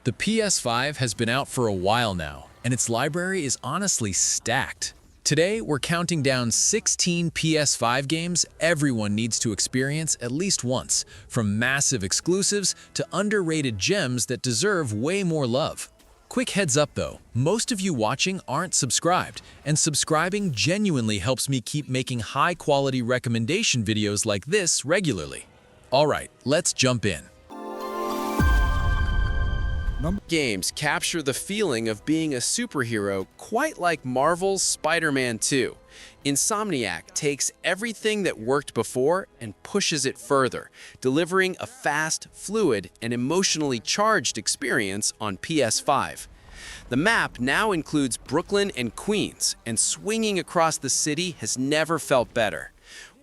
The PS5 has been out for a while now, and its library is honestly stacked. Today, we're counting down 16 PS5 games everyone needs to experience at least once, from massive exclusives to underrated gems that deserve way more love. Quick heads up though, most of you watching aren't subscribed, and subscribing genuinely helps me keep making high-quality recommendation videos like this regularly. Alright, let's jump in. Games capture the feeling of being a superhero quite like Marvel's Spider-Man 2. Insomniac takes everything that worked before and pushes it further, delivering a fast, fluid, and emotionally charged experience on PS5. The map now includes Brooklyn and Queens, and swinging across the city has never felt better.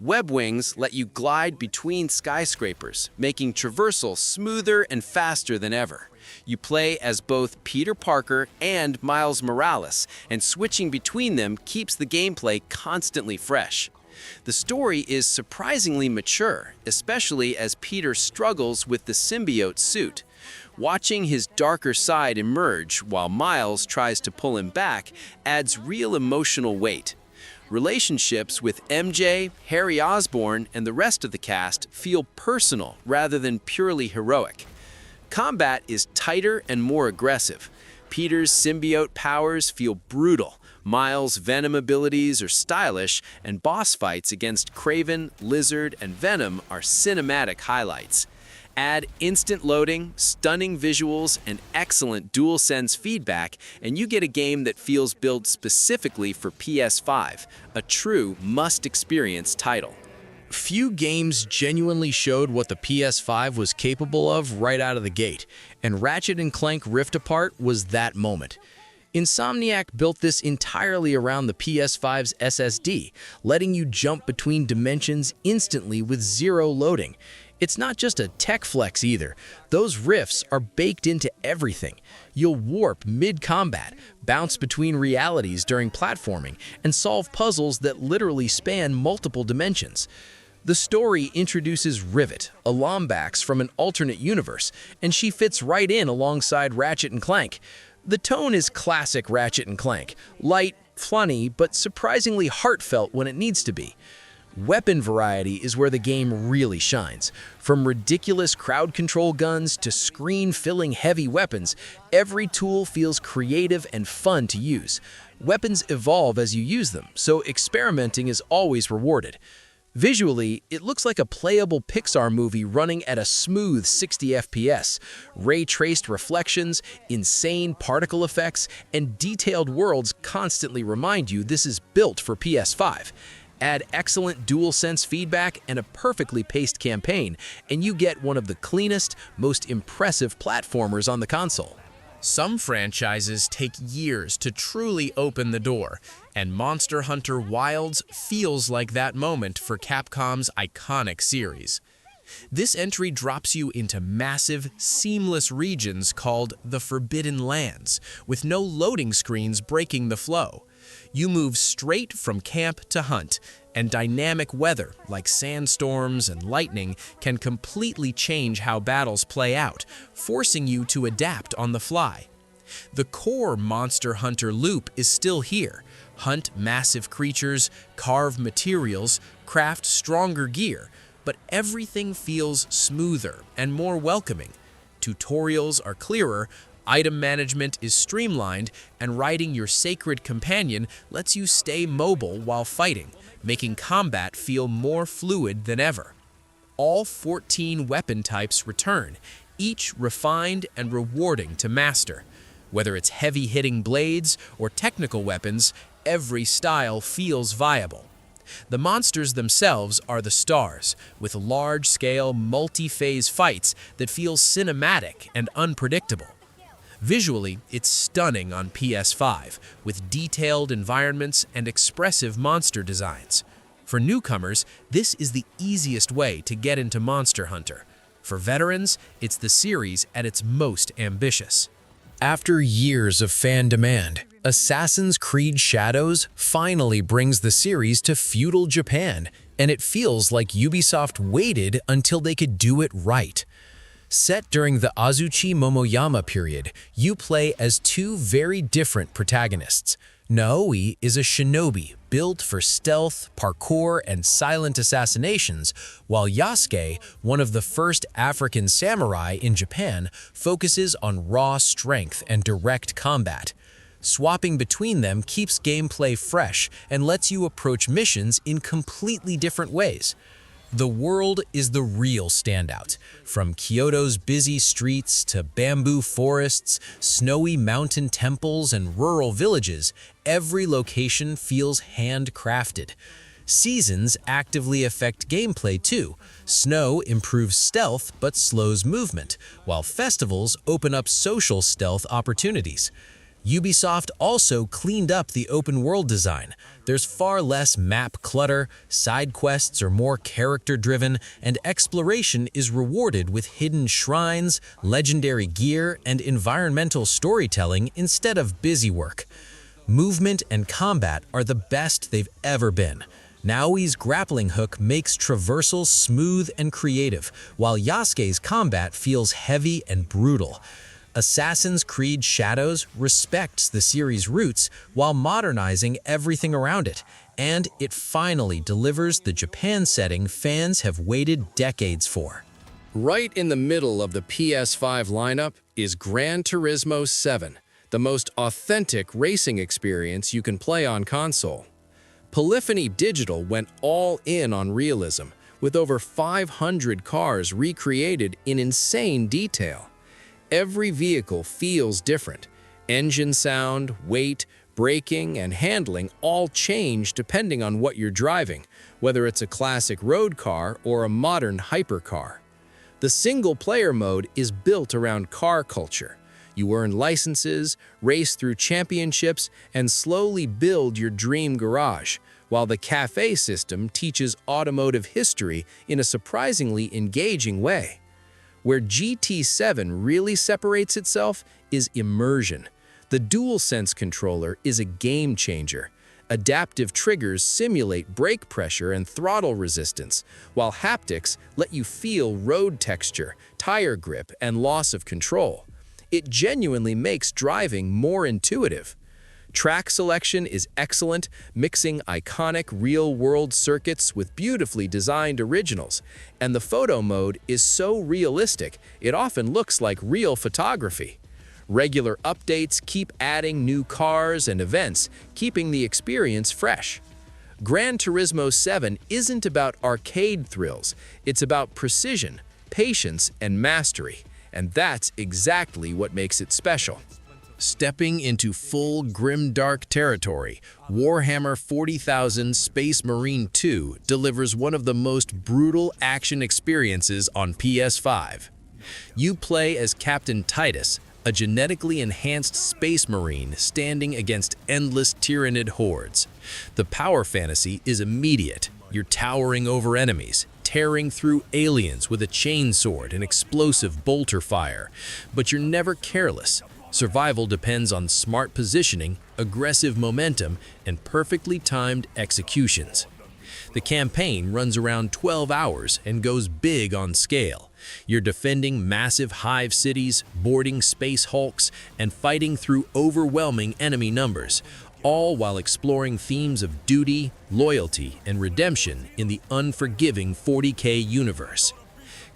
Web wings let you glide between skyscrapers, making traversal smoother and faster than ever. You play as both Peter Parker and Miles Morales, and switching between them keeps the gameplay constantly fresh. The story is surprisingly mature, especially as Peter struggles with the symbiote suit. Watching his darker side emerge while Miles tries to pull him back adds real emotional weight. Relationships with MJ, Harry Osborn, and the rest of the cast feel personal rather than purely heroic. Combat is tighter and more aggressive. Peter's symbiote powers feel brutal, Miles' venom abilities are stylish, and boss fights against Kraven, Lizard, and Venom are cinematic highlights. Add instant loading, stunning visuals, and excellent DualSense feedback, and you get a game that feels built specifically for PS5, a true must-experience title. Few games genuinely showed what the PS5 was capable of right out of the gate, and Ratchet and Clank Rift Apart was that moment. Insomniac built this entirely around the PS5's SSD, letting you jump between dimensions instantly with zero loading. It's not just a tech flex either. Those rifts are baked into everything. You'll warp mid-combat, bounce between realities during platforming, and solve puzzles that literally span multiple dimensions. The story introduces Rivet, a Lombax from an alternate universe, and she fits right in alongside Ratchet and Clank. The tone is classic Ratchet and Clank, light, funny, but surprisingly heartfelt when it needs to be. Weapon variety is where the game really shines. From ridiculous crowd control guns to screen-filling heavy weapons, every tool feels creative and fun to use. Weapons evolve as you use them, so experimenting is always rewarded. Visually, it looks like a playable Pixar movie running at a smooth 60 FPS. Ray-traced reflections, insane particle effects, and detailed worlds constantly remind you this is built for PS5. Add excellent DualSense feedback and a perfectly paced campaign, and you get one of the cleanest, most impressive platformers on the console. Some franchises take years to truly open the door, and Monster Hunter Wilds feels like that moment for Capcom's iconic series. This entry drops you into massive, seamless regions called the Forbidden Lands, with no loading screens breaking the flow. You move straight from camp to hunt, and dynamic weather, like sandstorms and lightning, can completely change how battles play out, forcing you to adapt on the fly. The core Monster Hunter loop is still here. Hunt massive creatures, carve materials, craft stronger gear, but everything feels smoother and more welcoming. Tutorials are clearer, item management is streamlined, and riding your sacred companion lets you stay mobile while fighting, making combat feel more fluid than ever. All 14 weapon types return, each refined and rewarding to master. Whether it's heavy-hitting blades or technical weapons, every style feels viable. The monsters themselves are the stars, with large-scale, multi-phase fights that feel cinematic and unpredictable. Visually, it's stunning on PS5, with detailed environments and expressive monster designs. For newcomers, this is the easiest way to get into Monster Hunter. For veterans, it's the series at its most ambitious. After years of fan demand, Assassin's Creed Shadows finally brings the series to feudal Japan, and it feels like Ubisoft waited until they could do it right. Set during the Azuchi Momoyama period, you play as two very different protagonists. Naoi is a shinobi built for stealth, parkour, and silent assassinations, while Yasuke, one of the first African samurai in Japan, focuses on raw strength and direct combat. Swapping between them keeps gameplay fresh and lets you approach missions in completely different ways. The world is the real standout. From Kyoto's busy streets to bamboo forests, snowy mountain temples, and rural villages, every location feels handcrafted. Seasons actively affect gameplay too. Snow improves stealth but slows movement, while festivals open up social stealth opportunities. Ubisoft also cleaned up the open world design. There's far less map clutter, side quests are more character-driven, and exploration is rewarded with hidden shrines, legendary gear, and environmental storytelling instead of busy work. Movement and combat are the best they've ever been. Naoi's grappling hook makes traversal smooth and creative, while Yasuke's combat feels heavy and brutal. Assassin's Creed Shadows respects the series' roots while modernizing everything around it, and it finally delivers the Japan setting fans have waited decades for. Right in the middle of the PS5 lineup is Gran Turismo 7, the most authentic racing experience you can play on console. Polyphony Digital went all in on realism, with over 500 cars recreated in insane detail. Every vehicle feels different. Engine sound, weight, braking, and handling all change depending on what you're driving, whether it's a classic road car or a modern hypercar. The single-player mode is built around car culture. You earn licenses, race through championships, and slowly build your dream garage, while the cafe system teaches automotive history in a surprisingly engaging way. Where GT7 really separates itself is immersion. The DualSense controller is a game changer. Adaptive triggers simulate brake pressure and throttle resistance, while haptics let you feel road texture, tire grip, and loss of control. It genuinely makes driving more intuitive. Track selection is excellent, mixing iconic real-world circuits with beautifully designed originals, and the photo mode is so realistic it often looks like real photography. Regular updates keep adding new cars and events, keeping the experience fresh. Gran Turismo 7 isn't about arcade thrills, it's about precision, patience, and mastery, and that's exactly what makes it special. Stepping into full grimdark territory, Warhammer 40,000 Space Marine 2 delivers one of the most brutal action experiences on PS5. You play as Captain Titus, a genetically enhanced space marine standing against endless tyrannid hordes. The power fantasy is immediate. You're towering over enemies, tearing through aliens with a chainsword and explosive bolter fire, but you're never careless. Survival depends on smart positioning, aggressive momentum, and perfectly timed executions. The campaign runs around 12 hours and goes big on scale. You're defending massive hive cities, boarding space hulks, and fighting through overwhelming enemy numbers, all while exploring themes of duty, loyalty, and redemption in the unforgiving 40K universe.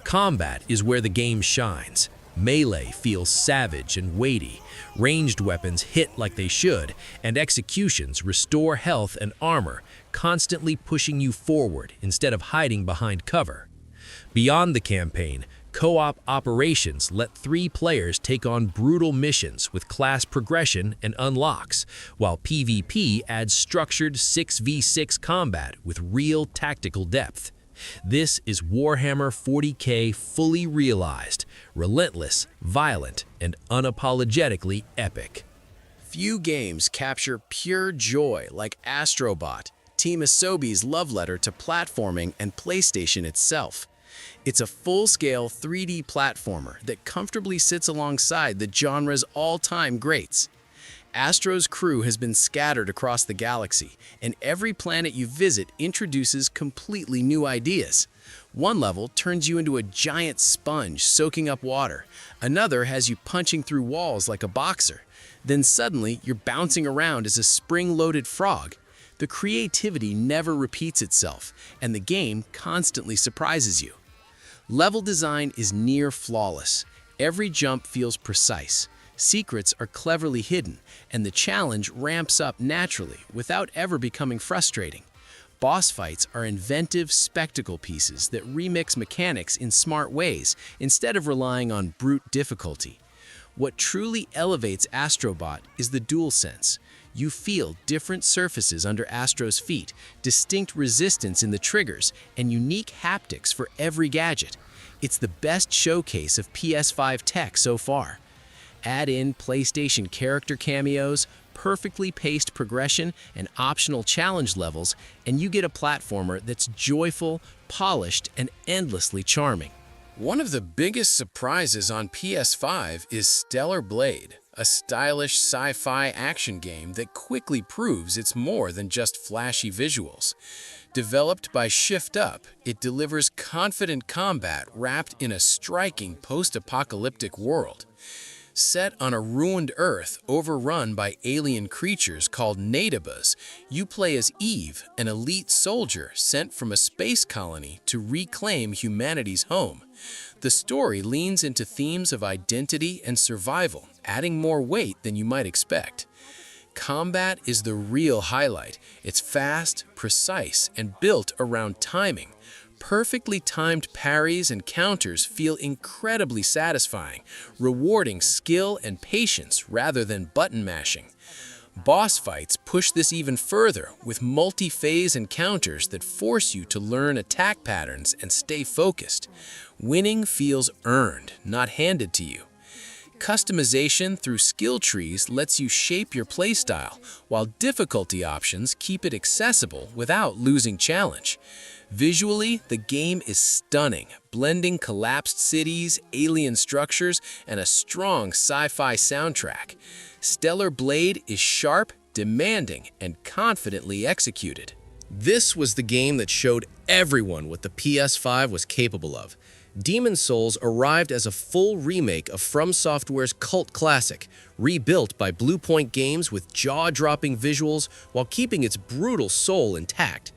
Combat is where the game shines. Melee feels savage and weighty, ranged weapons hit like they should, and executions restore health and armor, constantly pushing you forward instead of hiding behind cover. Beyond the campaign, co-op operations let 3 players take on brutal missions with class progression and unlocks, while PvP adds structured 6v6 combat with real tactical depth. This is Warhammer 40K fully realized, relentless, violent, and unapologetically epic. Few games capture pure joy like Astro Bot, Team Asobi's love letter to platforming and PlayStation itself. It's a full-scale 3D platformer that comfortably sits alongside the genre's all-time greats. Astro's crew has been scattered across the galaxy, and every planet you visit introduces completely new ideas. One level turns you into a giant sponge soaking up water. Another has you punching through walls like a boxer. Then suddenly, you're bouncing around as a spring-loaded frog. The creativity never repeats itself, and the game constantly surprises you. Level design is near flawless. Every jump feels precise. Secrets are cleverly hidden, and the challenge ramps up naturally without ever becoming frustrating. Boss fights are inventive spectacle pieces that remix mechanics in smart ways instead of relying on brute difficulty. What truly elevates Astro Bot is the DualSense. You feel different surfaces under Astro's feet, distinct resistance in the triggers, and unique haptics for every gadget. It's the best showcase of PS5 tech so far. Add in PlayStation character cameos, perfectly paced progression, and optional challenge levels, and you get a platformer that's joyful, polished, and endlessly charming. One of the biggest surprises on PS5 is Stellar Blade, a stylish sci-fi action game that quickly proves it's more than just flashy visuals. Developed by Shift Up, it delivers confident combat wrapped in a striking post-apocalyptic world. Set on a ruined Earth overrun by alien creatures called Natabas, you play as Eve, an elite soldier sent from a space colony to reclaim humanity's home. The story leans into themes of identity and survival, adding more weight than you might expect. Combat is the real highlight. It's fast, precise, and built around timing. Perfectly timed parries and counters feel incredibly satisfying, rewarding skill and patience rather than button mashing. Boss fights push this even further with multi-phase encounters that force you to learn attack patterns and stay focused. Winning feels earned, not handed to you. Customization through skill trees lets you shape your playstyle, while difficulty options keep it accessible without losing challenge. Visually, the game is stunning, blending collapsed cities, alien structures, and a strong sci-fi soundtrack. Stellar Blade is sharp, demanding, and confidently executed. This was the game that showed everyone what the PS5 was capable of. Demon's Souls arrived as a full remake of From Software's cult classic, rebuilt by Bluepoint Games with jaw-dropping visuals while keeping its brutal soul intact.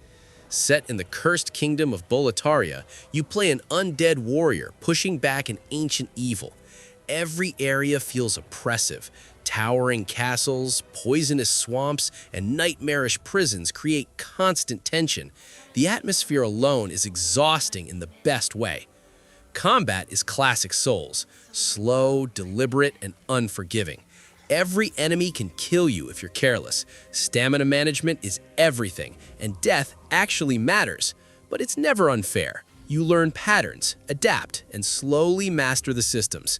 Set in the cursed kingdom of Boletaria, you play an undead warrior pushing back an ancient evil. Every area feels oppressive. Towering castles, poisonous swamps, and nightmarish prisons create constant tension. The atmosphere alone is exhausting in the best way. Combat is classic Souls, slow, deliberate, and unforgiving. Every enemy can kill you if you're careless. Stamina management is everything, and death actually matters. But it's never unfair. You learn patterns, adapt, and slowly master the systems.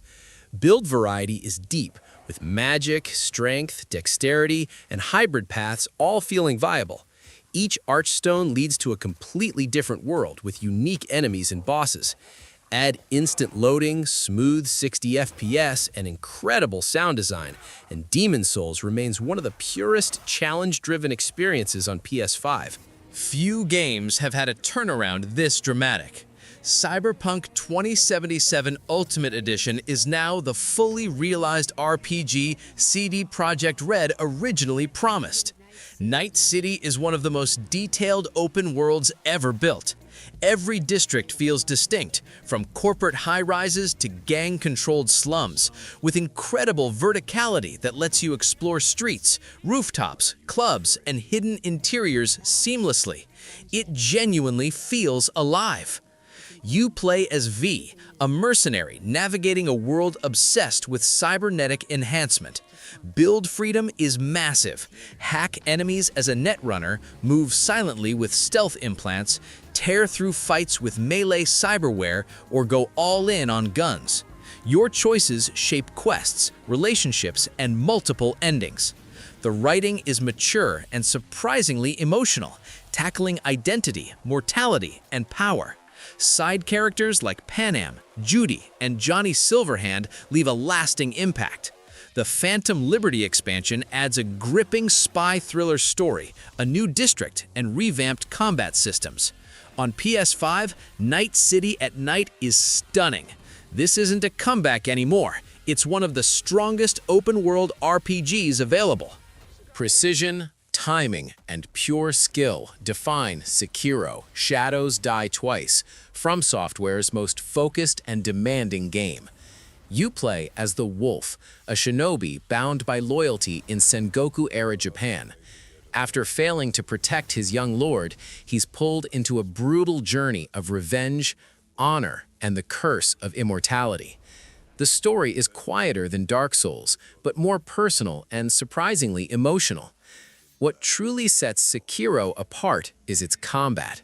Build variety is deep, with magic, strength, dexterity, and hybrid paths all feeling viable. Each archstone leads to a completely different world with unique enemies and bosses. Add instant loading, smooth 60 FPS, and incredible sound design, and Demon's Souls remains one of the purest, challenge-driven experiences on PS5. Few games have had a turnaround this dramatic. Cyberpunk 2077 Ultimate Edition is now the fully realized RPG CD Projekt Red originally promised. Night City is one of the most detailed open worlds ever built. Every district feels distinct, from corporate high-rises to gang-controlled slums, with incredible verticality that lets you explore streets, rooftops, clubs, and hidden interiors seamlessly. It genuinely feels alive. You play as V, a mercenary navigating a world obsessed with cybernetic enhancement. Build freedom is massive. Hack enemies as a netrunner, move silently with stealth implants, tear through fights with melee cyberware, or go all in on guns. Your choices shape quests, relationships, and multiple endings. The writing is mature and surprisingly emotional, tackling identity, mortality, and power. Side characters like Panam, Judy, and Johnny Silverhand leave a lasting impact. The Phantom Liberty expansion adds a gripping spy thriller story, a new district, and revamped combat systems. On PS5, Night City at Night is stunning. This isn't a comeback anymore. It's one of the strongest open-world RPGs available. Precision, timing, and pure skill define Sekiro, Shadows Die Twice, From Software's most focused and demanding game. You play as the Wolf, a shinobi bound by loyalty in Sengoku-era Japan. After failing to protect his young lord, he's pulled into a brutal journey of revenge, honor, and the curse of immortality. The story is quieter than Dark Souls, but more personal and surprisingly emotional. What truly sets Sekiro apart is its combat.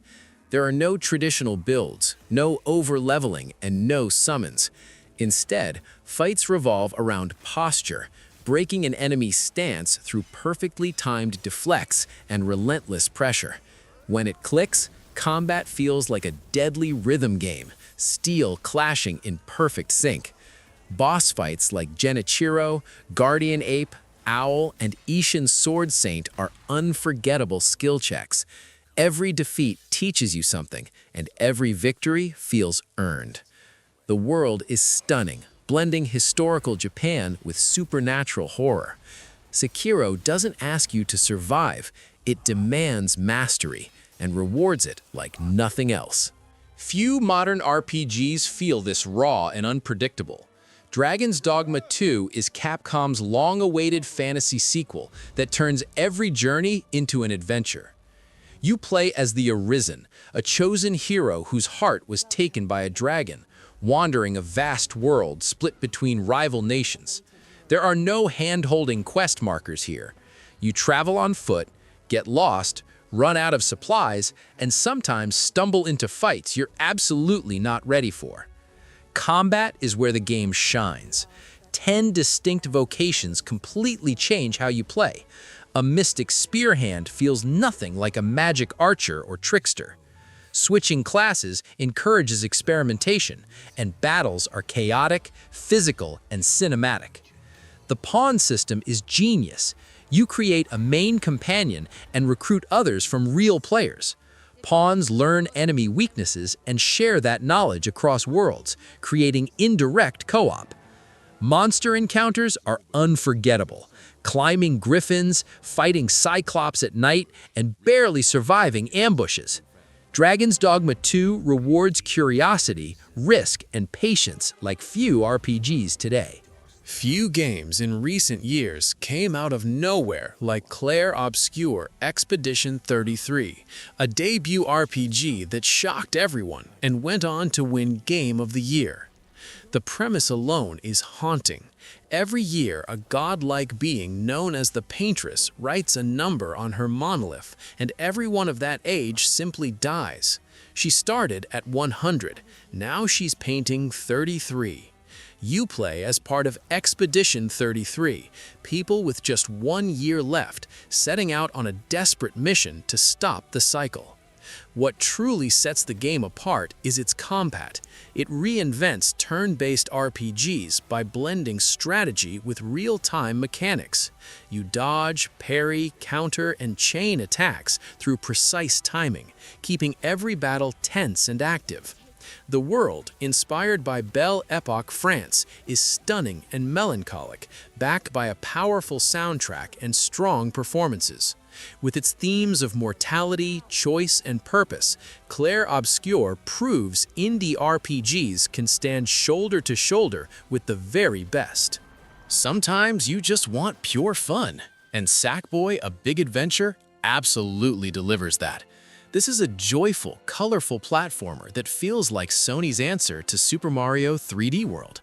There are no traditional builds, no over-leveling, and no summons. Instead, fights revolve around posture, breaking an enemy's stance through perfectly timed deflects and relentless pressure. When it clicks, combat feels like a deadly rhythm game, steel clashing in perfect sync. Boss fights like Genichiro, Guardian Ape, Owl, and Ishin's Sword Saint are unforgettable skill checks. Every defeat teaches you something, and every victory feels earned. The world is stunning, blending historical Japan with supernatural horror. Sekiro doesn't ask you to survive, it demands mastery and rewards it like nothing else. Few modern RPGs feel this raw and unpredictable. Dragon's Dogma 2 is Capcom's long-awaited fantasy sequel that turns every journey into an adventure. You play as the Arisen, a chosen hero whose heart was taken by a dragon, wandering a vast world split between rival nations. There are no hand-holding quest markers here. You travel on foot, get lost, run out of supplies, and sometimes stumble into fights you're absolutely not ready for. Combat is where the game shines. 10 distinct vocations completely change how you play. A mystic spear hand feels nothing like a magic archer or trickster. Switching classes encourages experimentation, and battles are chaotic, physical, and cinematic. The pawn system is genius. You create a main companion and recruit others from real players. Pawns learn enemy weaknesses and share that knowledge across worlds, creating indirect co-op. Monster encounters are unforgettable. Climbing griffins, fighting cyclops at night, and barely surviving ambushes. Dragon's Dogma 2 rewards curiosity, risk, and patience like few RPGs today. Few games in recent years came out of nowhere like Clair Obscur Expedition 33, a debut RPG that shocked everyone and went on to win Game of the Year. The premise alone is haunting. Every year, a godlike being known as the Paintress writes a number on her monolith, and everyone of that age simply dies. She started at 100. Now she's painting 33. You play as part of Expedition 33, people with just 1 year left, setting out on a desperate mission to stop the cycle. What truly sets the game apart is its combat. It reinvents turn-based RPGs by blending strategy with real-time mechanics. You dodge, parry, counter, and chain attacks through precise timing, keeping every battle tense and active. The world, inspired by Belle Epoque France, is stunning and melancholic, backed by a powerful soundtrack and strong performances. With its themes of mortality, choice, and purpose, Clair Obscur proves indie RPGs can stand shoulder to shoulder with the very best. Sometimes you just want pure fun, and Sackboy: A Big Adventure absolutely delivers that. This is a joyful, colorful platformer that feels like Sony's answer to Super Mario 3D World.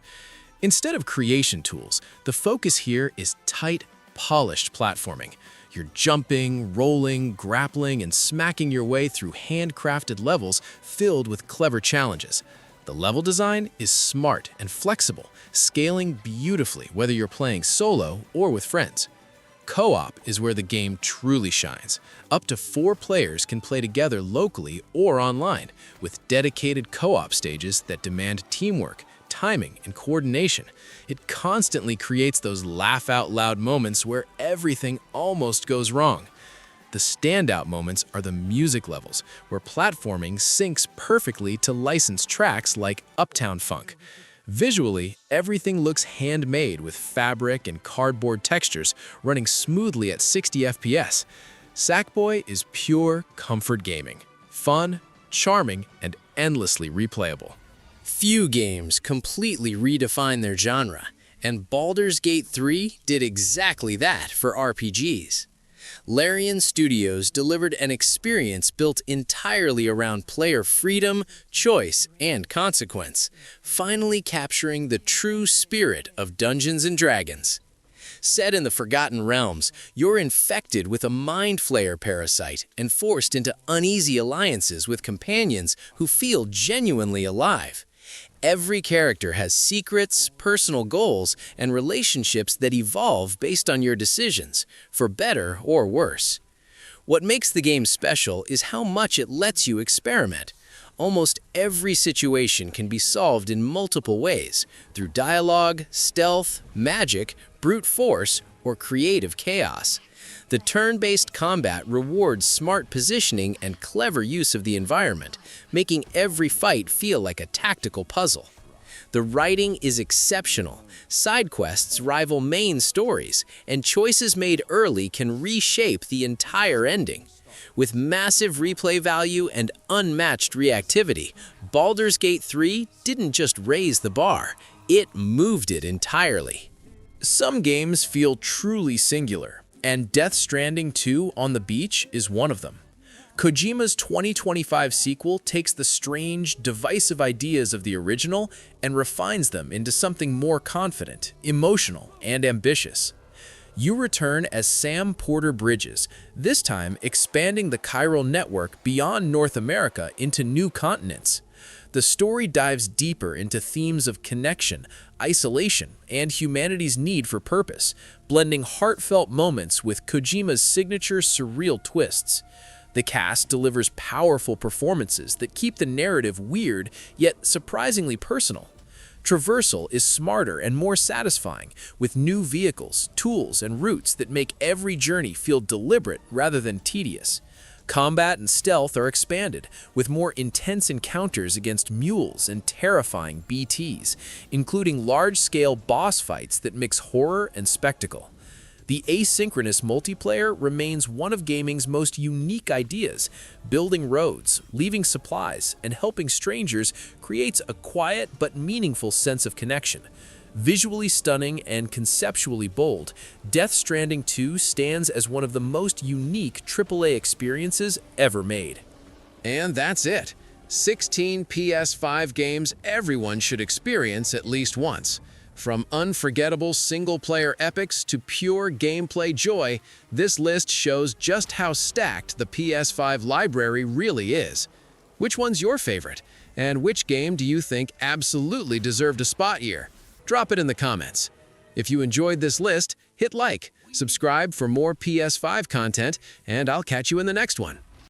Instead of creation tools, the focus here is tight, polished platforming. You're jumping, rolling, grappling, and smacking your way through handcrafted levels filled with clever challenges. The level design is smart and flexible, scaling beautifully whether you're playing solo or with friends. Co-op is where the game truly shines. Up to 4 players can play together locally or online, with dedicated co-op stages that demand teamwork, timing and coordination. It constantly creates those laugh-out-loud moments where everything almost goes wrong. The standout moments are the music levels, where platforming syncs perfectly to licensed tracks like Uptown Funk. Visually, everything looks handmade with fabric and cardboard textures running smoothly at 60 FPS. Sackboy is pure comfort gaming. Fun, charming, and endlessly replayable. Few games completely redefine their genre, and Baldur's Gate 3 did exactly that for RPGs. Larian Studios delivered an experience built entirely around player freedom, choice, and consequence, finally capturing the true spirit of Dungeons & Dragons. Set in the Forgotten Realms, you're infected with a mind flayer parasite and forced into uneasy alliances with companions who feel genuinely alive. Every character has secrets, personal goals, and relationships that evolve based on your decisions, for better or worse. What makes the game special is how much it lets you experiment. Almost every situation can be solved in multiple ways, through dialogue, stealth, magic, brute force, or creative chaos. The turn-based combat rewards smart positioning and clever use of the environment, making every fight feel like a tactical puzzle. The writing is exceptional, side quests rival main stories, and choices made early can reshape the entire ending. With massive replay value and unmatched reactivity, Baldur's Gate 3 didn't just raise the bar, it moved it entirely. Some games feel truly singular, and Death Stranding 2 on the Beach is one of them. Kojima's 2025 sequel takes the strange, divisive ideas of the original and refines them into something more confident, emotional, and ambitious. You return as Sam Porter Bridges, this time expanding the chiral network beyond North America into new continents. The story dives deeper into themes of connection, isolation, and humanity's need for purpose, blending heartfelt moments with Kojima's signature surreal twists. The cast delivers powerful performances that keep the narrative weird yet surprisingly personal. Traversal is smarter and more satisfying, with new vehicles, tools, and routes that make every journey feel deliberate rather than tedious. Combat and stealth are expanded, with more intense encounters against mules and terrifying BTs, including large-scale boss fights that mix horror and spectacle. The asynchronous multiplayer remains one of gaming's most unique ideas. Building roads, leaving supplies, and helping strangers creates a quiet but meaningful sense of connection. Visually stunning and conceptually bold, Death Stranding 2 stands as one of the most unique AAA experiences ever made. And that's it. 16 PS5 games everyone should experience at least once. From unforgettable single-player epics to pure gameplay joy, this list shows just how stacked the PS5 library really is. Which one's your favorite? And which game do you think absolutely deserved a spot here? Drop it in the comments. If you enjoyed this list, hit like, subscribe for more PS5 content, and I'll catch you in the next one.